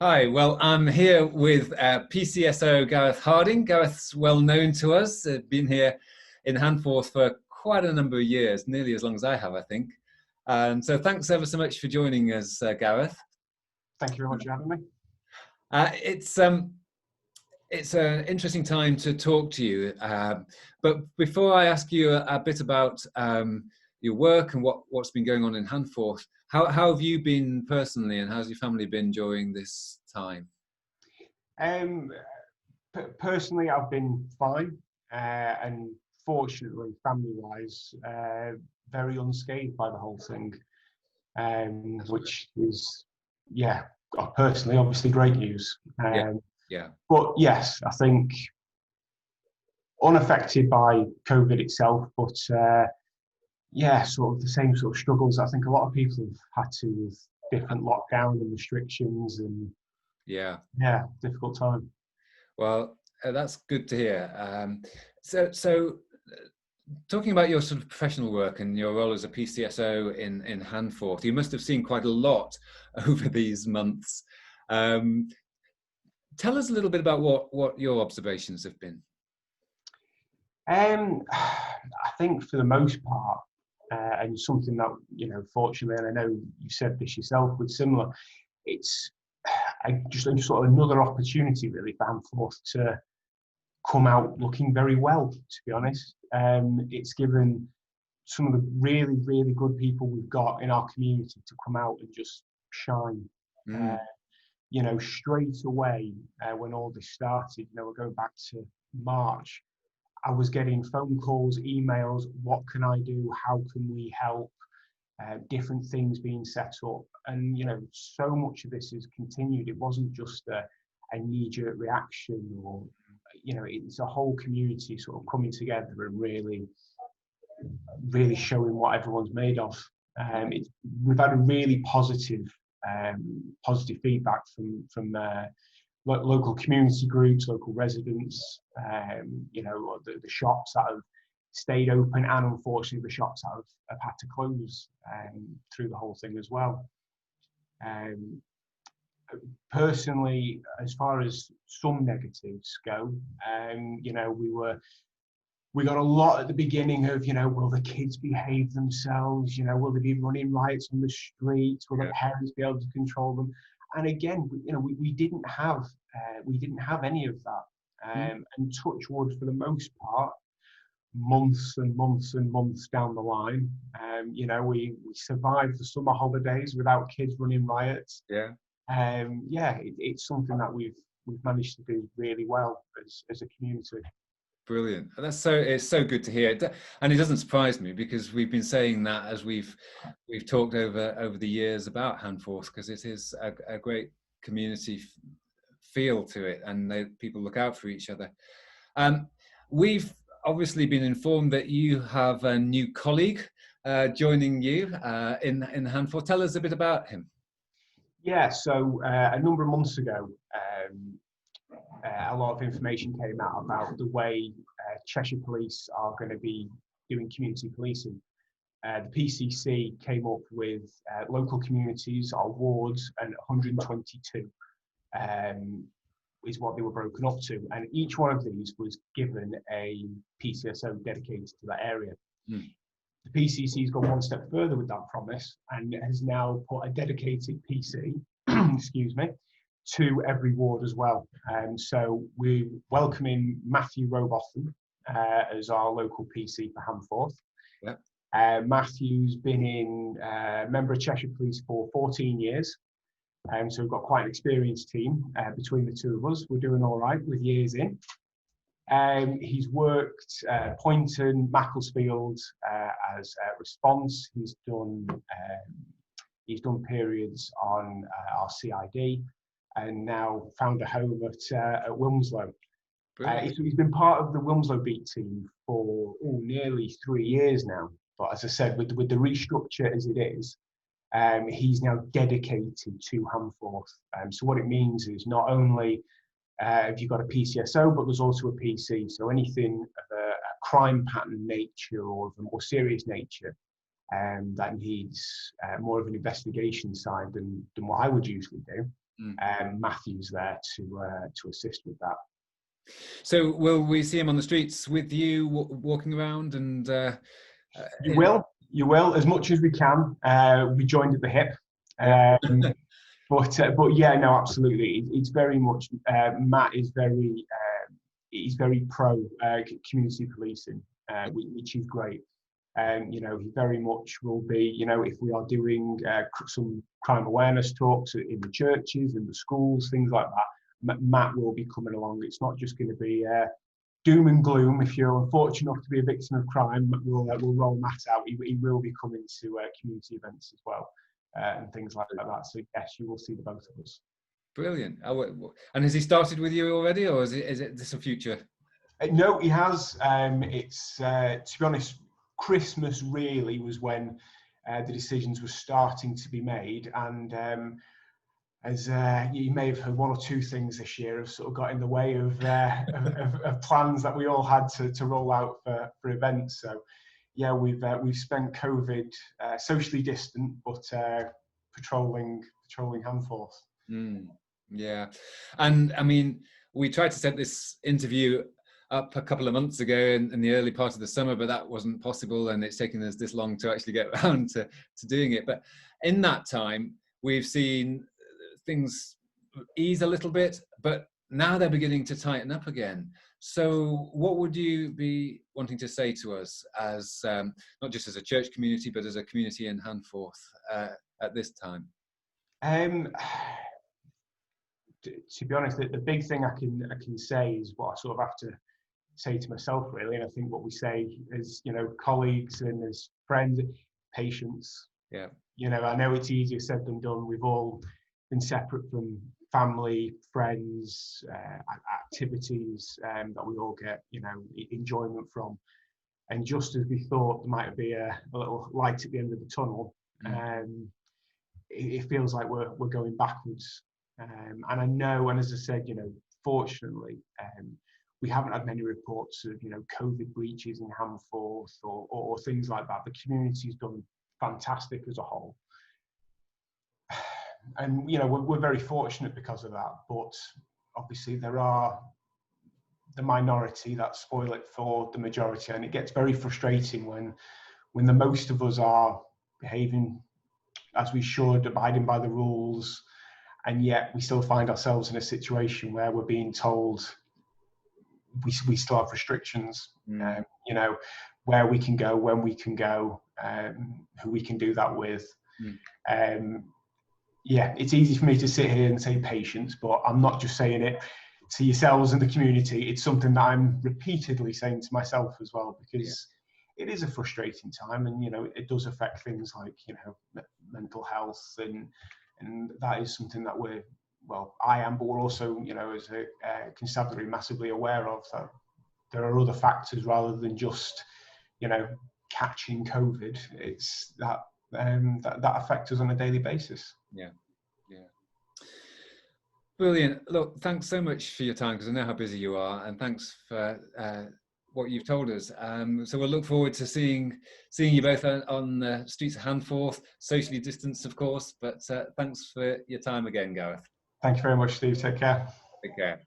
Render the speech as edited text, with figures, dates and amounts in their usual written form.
Hi, well, I'm here with PCSO Gareth Harding. Gareth's well known to us, been here in Handforth for quite a number of years, nearly as long as I have, I think. So thanks ever so much for joining us, Gareth. Thank you very much for having me. It's an interesting time to talk to you. But before I ask you a bit about your work and what's been going on in Handforth, how have you been personally, and how's your family been during this time? Personally, I've been fine, and fortunately, family-wise, very unscathed by the whole thing, which is, yeah, personally, obviously great news. Yeah. But yes, I think unaffected by COVID itself, but yeah, sort of the same sort of struggles I think a lot of people have had to with different lockdown and restrictions, and yeah, difficult time. Well, that's good to hear. So talking about your sort of professional work and your role as a PCSO in Handforth, you must have seen quite a lot over these months. Tell us a little bit about what your observations have been. I think for the most part, and something that, fortunately, and I know you said this yourself with similar, it's just sort of another opportunity really for Handforth to come out looking very well, to be honest. It's given some of the really, really good people we've got in our community to come out and just shine. Straight away, when all this started, we're going back to March, I was getting phone calls, emails, what can I do? How can we help? Different things being set up. And, so much of this has continued. It wasn't just a knee-jerk reaction, or, it's a whole community sort of coming together and really, really showing what everyone's made of. We've had a really positive feedback from local community groups, local residents, the shops that have stayed open, and unfortunately the shops that have had to close through the whole thing as well. Personally, as far as some negatives go, we got a lot at the beginning of, will the kids behave themselves? Will they be running riots on the streets? Will the parents be able to control them? And again, we didn't have any of that. And touch wood, for the most part, months and months and months down the line, we survived the summer holidays without kids running riots. It's something that we've managed to do really well as a community. Brilliant. It's so good to hear. And it doesn't surprise me, because we've been saying that as we've talked over the years about Handforth, because it is a great community feel to it, and people look out for each other. We've obviously been informed that you have a new colleague joining you in Handforth. Tell us a bit about him. Yeah, so a number of months ago, a lot of information came out about the way Cheshire Police are going to be doing community policing. The PCC came up with local communities, our wards, and 122 is what they were broken up to. And each one of these was given a PCSO dedicated to that area. The PCC's gone one step further with that promise and has now put a dedicated PC, excuse me, to every ward as well. So we're welcoming Matthew Robotham as our local PC for Handforth. Matthew's been a member of Cheshire Police for 14 years. So we've got quite an experienced team between the two of us. We're doing all right with years in. He's worked Poynton, Macclesfield as response. He's done periods on our CID, and now found a home at Wilmslow. He's been part of the Wilmslow beat team for nearly 3 years now. But as I said, with the restructure as it is, he's now dedicated to Handforth. So what it means is not only have you got a PCSO, but there's also a PC. So anything of a crime pattern nature or of a more serious nature that needs more of an investigation side than what I would usually do, Matthew's there to assist with that. So will we see him on the streets with you, walking around? And you will, as much as we can. We joined at the hip. But yeah, no, absolutely. It's very much, Matt is very, he's very pro community policing, which is great. You know, he very much will be, you know, if we are doing some crime awareness talks in the churches, in the schools, things like that, Matt will be coming along. It's not just going to be doom and gloom. If you're unfortunate enough to be a victim of crime, we'll roll Matt out. He will be coming to community events as well. And things like that. So yes, you will see the both of us. Brilliant. And has he started with you already, or is it this a future? No, he has. It's to be honest, Christmas really was when the decisions were starting to be made, and as you may have heard, one or two things this year have sort of got in the way of plans that we all had to roll out for events. So yeah, we've spent COVID socially distant, but patrolling Handforth. Yeah, and I mean, we tried to set this interview up a couple of months ago in the early part of the summer, but that wasn't possible, and it's taken us this long to actually get around to doing it. But in that time, we've seen things ease a little bit, but now they're beginning to tighten up again. So what would you be wanting to say to us as, not just as a church community, but as a community in Handforth at this time? To be honest, the big thing I can say is what I sort of have to say to myself, really. And I think what we say as, you know, colleagues and as friends, patience. Yeah. You know, I know it's easier said than done. We've all been separate from family, friends, activities that we all get, you know, enjoyment from. And just as we thought there might be a little light at the end of the tunnel, it feels like we're going backwards. And I know, and as I said, you know, fortunately, we haven't had many reports of, you know, COVID breaches in Handforth or things like that. The community's done fantastic as a whole. And, you know, we're very fortunate because of that. But obviously there are the minority that spoil it for the majority. And it gets very frustrating when the most of us are behaving as we should, abiding by the rules, and yet we still find ourselves in a situation where we're being told we still have restrictions, you know, where we can go, when we can go, who we can do that with. Yeah, it's easy for me to sit here and say patience, but I'm not just saying it to yourselves and the community. It's something that I'm repeatedly saying to myself as well, because it is a frustrating time, and, you know, it does affect things like, you know, mental health, and that is something that I am, but we're also, you know, as a constabulary, massively aware of that there are other factors rather than just, you know, catching COVID. It's that affects us on a daily basis. Yeah. Brilliant. Look, thanks so much for your time, because I know how busy you are, and thanks for what you've told us. So we'll look forward to seeing you both on the streets of Handforth, socially distanced, of course. But thanks for your time again, Gareth. Thank you very much, Steve. Take care. Take care.